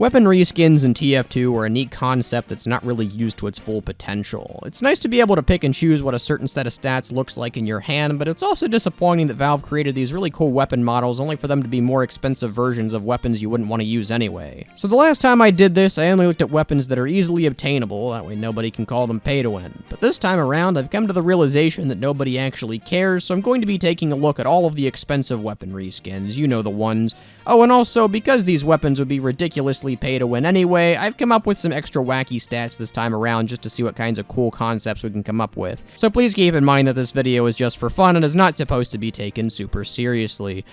Weapon reskins in TF2 are a neat concept that's not really used to its full potential. It's nice to be able to pick and choose what a certain set of stats looks like in your hand, but it's also disappointing that Valve created these really cool weapon models only for them to be more expensive versions of weapons you wouldn't want to use anyway. So the last time I did this, I only looked at weapons that are easily obtainable, that way nobody can call them pay to win. But this time around, I've come to the realization that nobody actually cares, so I'm going to be taking a look at all of the expensive weapon reskins, you know the ones. Oh, and also, because these weapons would be ridiculously pay to win anyway, I've come up with some extra wacky stats this time around just to see what kinds of cool concepts we can come up with. So please keep in mind that this video is just for fun and is not supposed to be taken super seriously.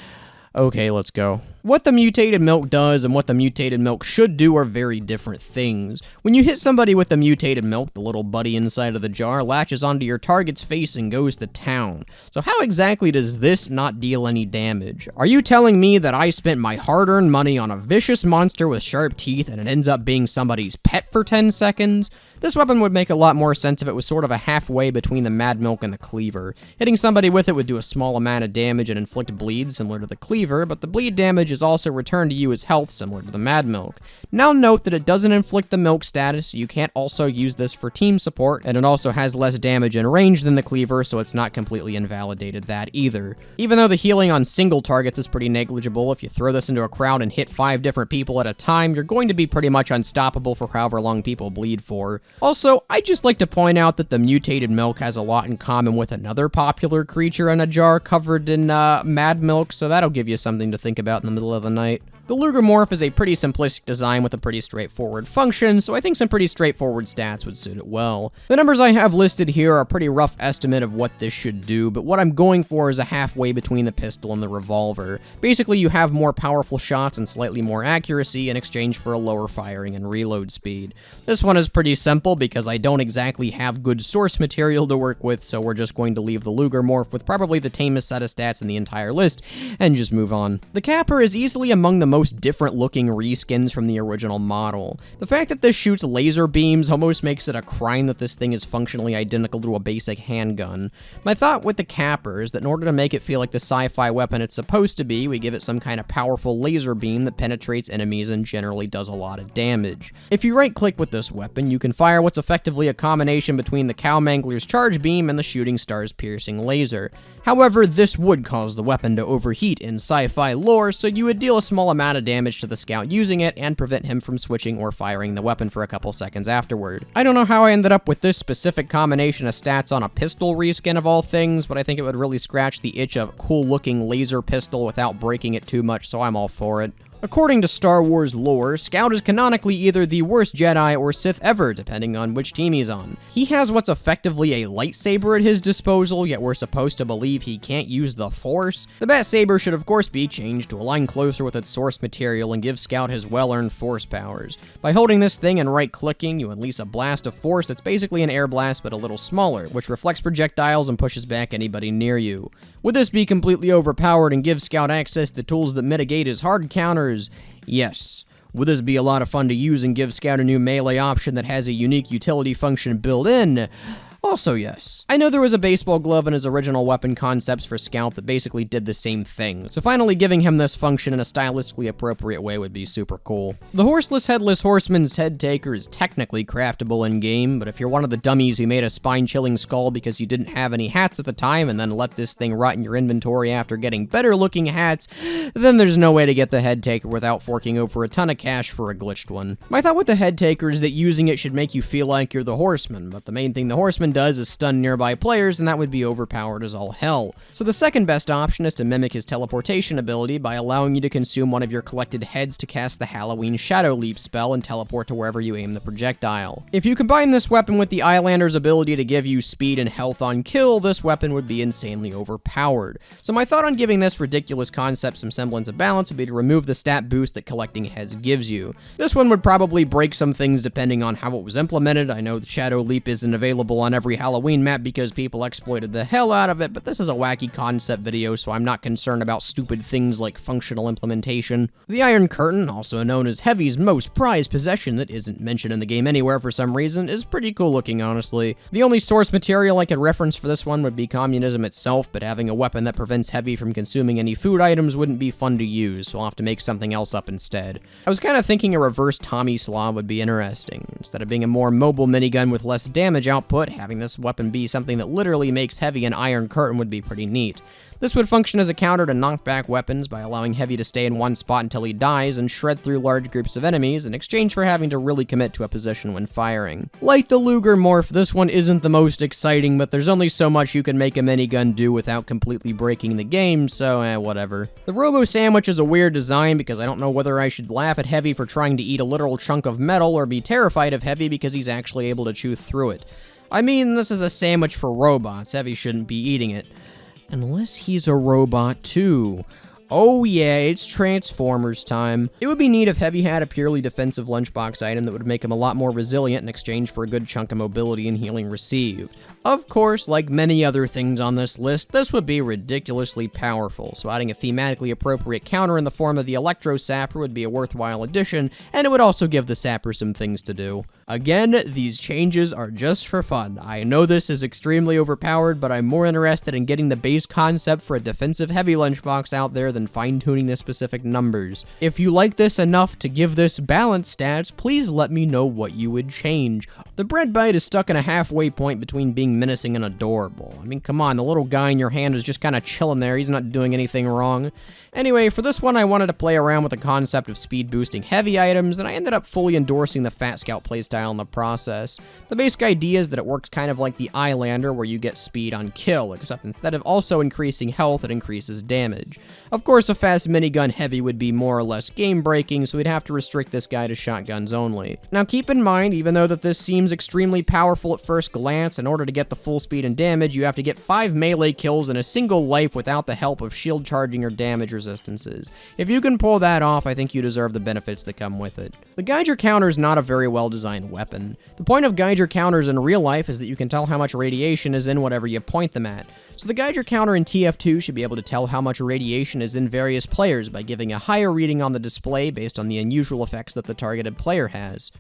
Okay, let's go. What the Mutated Milk does and what the Mutated Milk should do are very different things. When you hit somebody with the Mutated Milk, the little buddy inside of the jar latches onto your target's face and goes to town. So how exactly does this not deal any damage? Are you telling me that I spent my hard-earned money on a vicious monster with sharp teeth and it ends up being somebody's pet for 10 seconds? This weapon would make a lot more sense if it was sort of a halfway between the Mad Milk and the Cleaver. Hitting somebody with it would do a small amount of damage and inflict bleed similar to the Cleaver, but the bleed damage is also returned to you as health similar to the Mad Milk. Now note that it doesn't inflict the Milk status, so you can't also use this for team support, and it also has less damage and range than the Cleaver, so it's not completely invalidated that either. Even though the healing on single targets is pretty negligible, if you throw this into a crowd and hit 5 different people at a time, you're going to be pretty much unstoppable for however long people bleed for. Also, I'd just like to point out that the Mutated Milk has a lot in common with another popular creature in a jar covered in Mad Milk, so that'll give you something to think about in the middle of the night. The Luger Morph is a pretty simplistic design with a pretty straightforward function, so I think some pretty straightforward stats would suit it well. The numbers I have listed here are a pretty rough estimate of what this should do, but what I'm going for is a halfway between the pistol and the revolver. Basically, you have more powerful shots and slightly more accuracy in exchange for a lower firing and reload speed. This one is pretty simple because I don't exactly have good source material to work with, so we're just going to leave the Luger Morph with probably the tamest set of stats in the entire list, and just move on. The Capper is easily among the most different looking reskins from the original model. The fact that this shoots laser beams almost makes it a crime that this thing is functionally identical to a basic handgun. My thought with the Capper is that in order to make it feel like the sci-fi weapon it's supposed to be, we give it some kind of powerful laser beam that penetrates enemies and generally does a lot of damage. If you right-click with this weapon, you can fire what's effectively a combination between the Cowmangler's charge beam and the Shooting Star's piercing laser. However, this would cause the weapon to overheat in sci-fi lore, so you would deal a small amount of damage to the scout using it and prevent him from switching or firing the weapon for a couple seconds afterward. I don't know how I ended up with this specific combination of stats on a pistol reskin of all things, but I think it would really scratch the itch of a cool-looking laser pistol without breaking it too much, so I'm all for it. According to Star Wars lore, Scout is canonically either the worst Jedi or Sith ever, depending on which team he's on. He has what's effectively a lightsaber at his disposal, yet we're supposed to believe he can't use the Force. The Bat Saber should of course be changed to align closer with its source material and give Scout his well-earned Force powers. By holding this thing and right-clicking, you unleash a blast of Force that's basically an air blast but a little smaller, which reflects projectiles and pushes back anybody near you. Would this be completely overpowered and give Scout access to tools that mitigate his hard counters? Yes. Would this be a lot of fun to use and give Scout a new melee option that has a unique utility function built in? Also yes. I know there was a baseball glove in his original weapon concepts for Scout that basically did the same thing, so finally giving him this function in a stylistically appropriate way would be super cool. The Horseless Headless Horseman's Headtaker is technically craftable in-game, but if you're one of the dummies who made a spine-chilling skull because you didn't have any hats at the time and then let this thing rot in your inventory after getting better-looking hats, then there's no way to get the Headtaker without forking over a ton of cash for a glitched one. My thought with the Headtaker is that using it should make you feel like you're the Horseman, but the main thing the Horseman does is stun nearby players, and that would be overpowered as all hell. So the second best option is to mimic his teleportation ability by allowing you to consume one of your collected heads to cast the Halloween Shadow Leap spell and teleport to wherever you aim the projectile. If you combine this weapon with the Eyelander's ability to give you speed and health on kill, this weapon would be insanely overpowered. So my thought on giving this ridiculous concept some semblance of balance would be to remove the stat boost that collecting heads gives you. This one would probably break some things depending on how it was implemented. I know the Shadow Leap isn't available on every Halloween map because people exploited the hell out of it, but this is a wacky concept video, so I'm not concerned about stupid things like functional implementation. The Iron Curtain, also known as Heavy's most prized possession that isn't mentioned in the game anywhere for some reason, is pretty cool looking, honestly. The only source material I could reference for this one would be communism itself, but having a weapon that prevents Heavy from consuming any food items wouldn't be fun to use, so I'll have to make something else up instead. I was kind of thinking a reverse Tommy Slaw would be interesting. Instead of being a more mobile minigun with less damage output, having this weapon be something that literally makes Heavy an Iron Curtain would be pretty neat. This would function as a counter to knockback weapons by allowing Heavy to stay in one spot until he dies and shred through large groups of enemies in exchange for having to really commit to a position when firing. Like the Luger Morph, this one isn't the most exciting, but there's only so much you can make a minigun do without completely breaking the game, so whatever. The Robo Sandwich is a weird design because I don't know whether I should laugh at Heavy for trying to eat a literal chunk of metal or be terrified of Heavy because he's actually able to chew through it. I mean, this is a sandwich for robots. Heavy shouldn't be eating it. Unless he's a robot too. Oh yeah, it's Transformers time. It would be neat if Heavy had a purely defensive lunchbox item that would make him a lot more resilient in exchange for a good chunk of mobility and healing received. Of course, like many other things on this list, this would be ridiculously powerful, so adding a thematically appropriate counter in the form of the Electro Sapper would be a worthwhile addition, and it would also give the Sapper some things to do. Again, these changes are just for fun. I know this is extremely overpowered, but I'm more interested in getting the base concept for a defensive Heavy lunchbox out there than fine-tuning the specific numbers. If you like this enough to give this balanced stats, please let me know what you would change. The bread bite is stuck in a halfway point between being menacing and adorable. I mean, come on, the little guy in your hand is just kind of chilling there. He's not doing anything wrong. Anyway, for this one, I wanted to play around with the concept of speed boosting Heavy items, and I ended up fully endorsing the Fat Scout playstyle in the process. The basic idea is that it works kind of like the Eyelander, where you get speed on kill, except instead of also increasing health, it increases damage. Of course, a fast minigun Heavy would be more or less game-breaking, so we'd have to restrict this guy to shotguns only. Now keep in mind, even though that this seems extremely powerful at first glance, in order to get the full speed and damage, you have to get 5 melee kills in a single life without the help of shield charging or damage resistances. If you can pull that off, I think you deserve the benefits that come with it. The Geiger Counter is not a very well-designed weapon. The point of Geiger Counters in real life is that you can tell how much radiation is in whatever you point them at. So the Geiger Counter in TF2 should be able to tell how much radiation is in various players by giving a higher reading on the display based on the unusual effects that the targeted player has.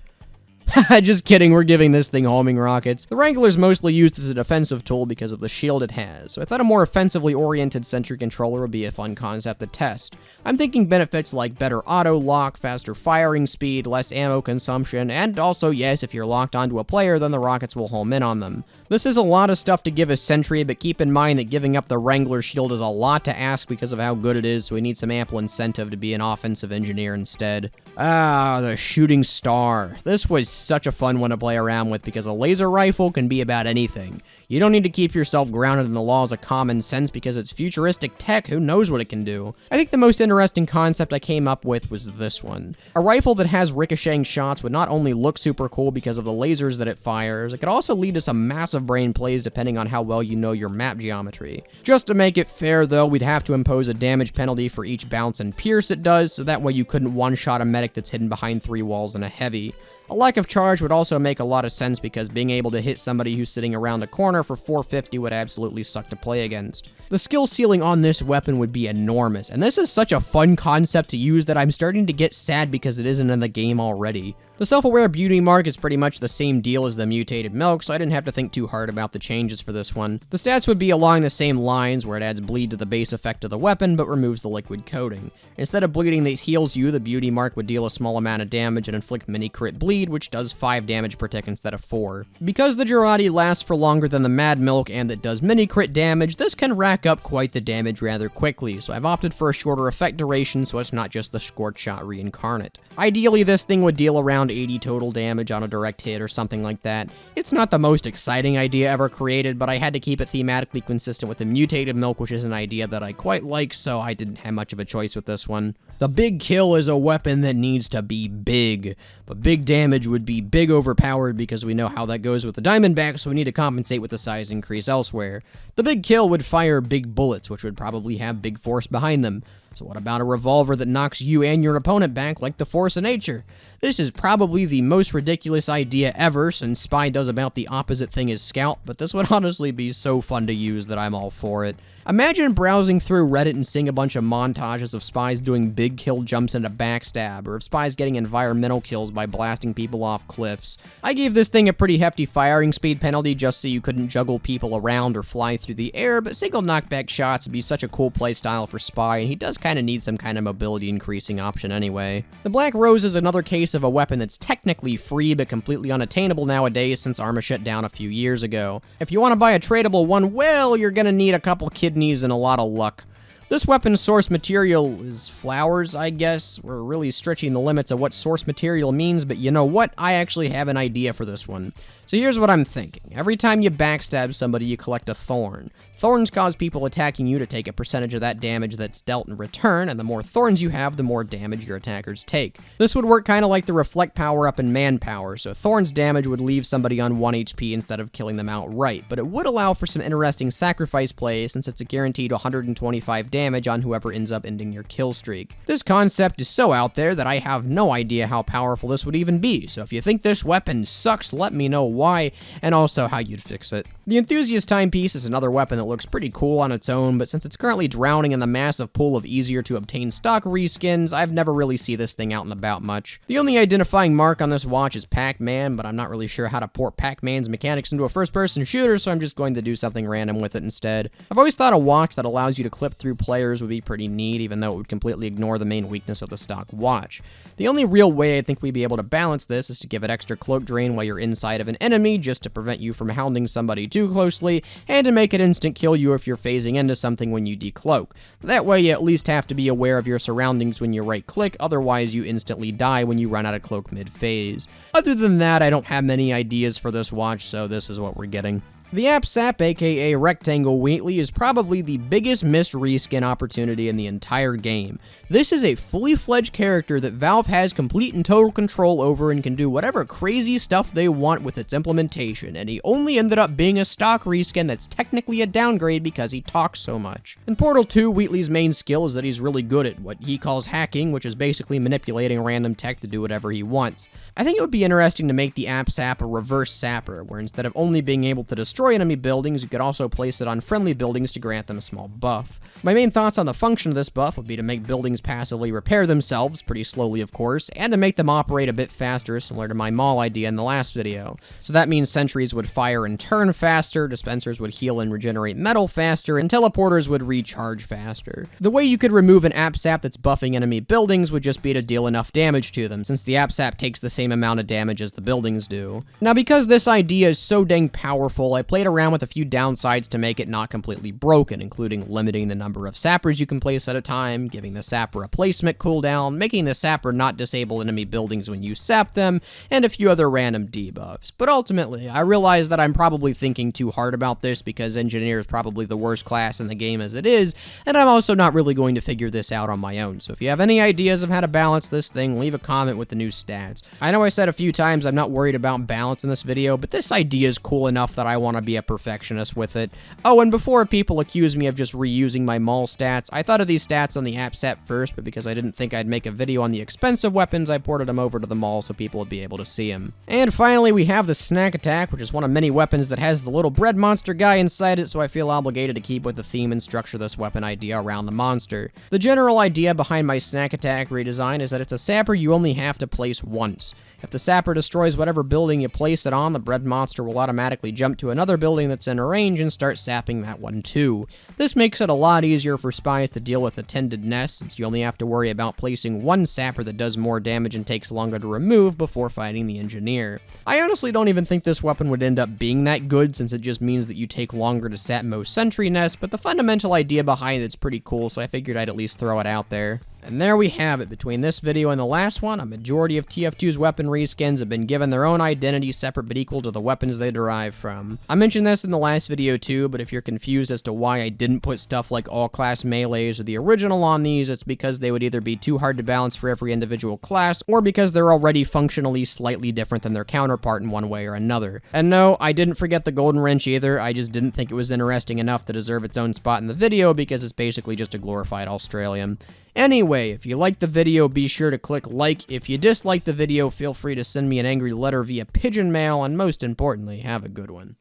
Just kidding, we're giving this thing homing rockets. The Wrangler's mostly used as a defensive tool because of the shield it has, so I thought a more offensively oriented sentry controller would be a fun concept to test. I'm thinking benefits like better auto lock, faster firing speed, less ammo consumption, and also, yes, if you're locked onto a player, then the rockets will home in on them. This is a lot of stuff to give a sentry, but keep in mind that giving up the Wrangler shield is a lot to ask because of how good it is, so we need some ample incentive to be an offensive engineer instead. Ah, the Shooting Star. This was such a fun one to play around with because a laser rifle can be about anything. You don't need to keep yourself grounded in the laws of common sense because it's futuristic tech, who knows what it can do. I think the most interesting concept I came up with was this one. A rifle that has ricocheting shots would not only look super cool because of the lasers that it fires, it could also lead to some massive brain plays depending on how well you know your map geometry. Just to make it fair though, we'd have to impose a damage penalty for each bounce and pierce it does, so that way you couldn't one-shot a medic that's hidden behind 3 walls and a Heavy. A lack of charge would also make a lot of sense because being able to hit somebody who's sitting around the corner for 450 would absolutely suck to play against. The skill ceiling on this weapon would be enormous, and this is such a fun concept to use that I'm starting to get sad because it isn't in the game already. The self-aware beauty mark is pretty much the same deal as the Mutated Milk, so I didn't have to think too hard about the changes for this one. The stats would be along the same lines, where it adds bleed to the base effect of the weapon, but removes the liquid coating. Instead of bleeding that heals you, the beauty mark would deal a small amount of damage and inflict mini crit bleed, which does 5 damage per tick instead of 4. Because the Girardi lasts for longer than the Mad Milk and it does mini crit damage, this can rack up quite the damage rather quickly, so I've opted for a shorter effect duration so it's not just the Scorch Shot reincarnate. Ideally, this thing would deal around 80 total damage on a direct hit or something like that. It's not the most exciting idea ever created, but I had to keep it thematically consistent with the Mutated Milk, which is an idea that I quite like, so I didn't have much of a choice with this one. The Big Kill is a weapon that needs to be big, but big damage would be big overpowered because we know how that goes with the Diamondback, so we need to compensate with the size increase elsewhere. The Big Kill would fire big bullets, which would probably have big force behind them. So what about a revolver that knocks you and your opponent back like the force of nature? This is probably the most ridiculous idea ever, since Spy does about the opposite thing as Scout, but this would honestly be so fun to use that I'm all for it. Imagine browsing through Reddit and seeing a bunch of montages of Spies doing big kill jumps into backstab, or of Spies getting environmental kills by blasting people off cliffs. I gave this thing a pretty hefty firing speed penalty just so you couldn't juggle people around or fly through the air, but single knockback shots would be such a cool playstyle for Spy, and he does kind of need some kind of mobility increasing option anyway. The Black Rose is another case of a weapon that's technically free but completely unattainable nowadays since Arma shut down a few years ago. If you want to buy a tradable one, well, you're gonna need a couple kidneys and a lot of luck. This weapon's source material is flowers, I guess. We're really stretching the limits of what source material means, but you know what? I actually have an idea for this one. So here's what I'm thinking. Every time you backstab somebody, you collect a thorn. Thorns cause people attacking you to take a percentage of that damage that's dealt in return, and the more thorns you have, the more damage your attackers take. This would work kind of like the reflect power-up in manpower, so thorns damage would leave somebody on 1 HP instead of killing them outright, but it would allow for some interesting sacrifice plays since it's a guaranteed 125 damage on whoever ends up ending your kill streak. This concept is so out there that I have no idea how powerful this would even be, so if you think this weapon sucks, let me know why, and also how you'd fix it. The Enthusiast Timepiece is another weapon that looks pretty cool on its own, but since it's currently drowning in the massive pool of easier to obtain stock reskins, I've never really seen this thing out and about much. The only identifying mark on this watch is Pac-Man, but I'm not really sure how to port Pac-Man's mechanics into a first-person shooter, so I'm just going to do something random with it instead. I've always thought a watch that allows you to clip through players would be pretty neat, even though it would completely ignore the main weakness of the stock watch. The only real way I think we'd be able to balance this is to give it extra cloak drain while you're inside of an enemy, just to prevent you from hounding somebody too closely, and to make it instant kill you if you're phasing into something when you decloak. That way you at least have to be aware of your surroundings when you right click, otherwise you instantly die when you run out of cloak mid-phase. Other than that, I don't have many ideas for this watch, so this is what we're getting. The Appsap, aka Rectangle Wheatley, is probably the biggest missed reskin opportunity in the entire game. This is a fully fledged character that Valve has complete and total control over and can do whatever crazy stuff they want with its implementation, and he only ended up being a stock reskin that's technically a downgrade because he talks so much. In Portal 2, Wheatley's main skill is that he's really good at what he calls hacking, which is basically manipulating random tech to do whatever he wants. I think it would be interesting to make the Appsap a reverse sapper, where instead of only being able to destroy enemy buildings, you could also place it on friendly buildings to grant them a small buff. My main thoughts on the function of this buff would be to make buildings passively repair themselves, pretty slowly of course, and to make them operate a bit faster, similar to my mall idea in the last video. So that means sentries would fire and turn faster, dispensers would heal and regenerate metal faster, and teleporters would recharge faster. The way you could remove an Appsap that's buffing enemy buildings would just be to deal enough damage to them, since the Appsap takes the same amount of damage as the buildings do. Now, because this idea is so dang powerful, I played around with a few downsides to make it not completely broken, including limiting the number of sappers you can place at a time, giving the sapper a placement cooldown, making the sapper not disable enemy buildings when you sap them, and a few other random debuffs. But ultimately, I realize that I'm probably thinking too hard about this because engineer is probably the worst class in the game as it is, and I'm also not really going to figure this out on my own. So if you have any ideas of how to balance this thing, leave a comment with the new stats. I know I said a few times I'm not worried about balance in this video, but this idea is cool enough that I want to be a perfectionist with it. Oh, and before people accuse me of just reusing my mall stats, I thought of these stats on the Appsap first, but because I didn't think I'd make a video on the expensive weapons, I ported them over to the mall so people would be able to see them. And finally, we have the Snack Attack, which is one of many weapons that has the little bread monster guy inside it, so I feel obligated to keep with the theme and structure this weapon idea around the monster. The general idea behind my Snack Attack redesign is that it's a sapper you only have to place once. If the sapper destroys whatever building you place it on, the bread monster will automatically jump to another building that's in range and start sapping that one too. This makes it a lot easier for spies to deal with attended nests, since you only have to worry about placing one sapper that does more damage and takes longer to remove before fighting the engineer. I honestly don't even think this weapon would end up being that good, since it just means that you take longer to sap most sentry nests, but the fundamental idea behind it's pretty cool, so I figured I'd at least throw it out there. And there we have it. Between this video and the last one, a majority of TF2's weapon reskins have been given their own identity separate but equal to the weapons they derive from. I mentioned this in the last video too, but if you're confused as to why I didn't put stuff like all-class melees or the original on these, it's because they would either be too hard to balance for every individual class, or because they're already functionally slightly different than their counterpart in one way or another. And no, I didn't forget the Golden Wrench either, I just didn't think it was interesting enough to deserve its own spot in the video because it's basically just a glorified Australian. Anyway, if you liked the video, be sure to click like. If you disliked the video, feel free to send me an angry letter via pigeon mail, and most importantly, have a good one.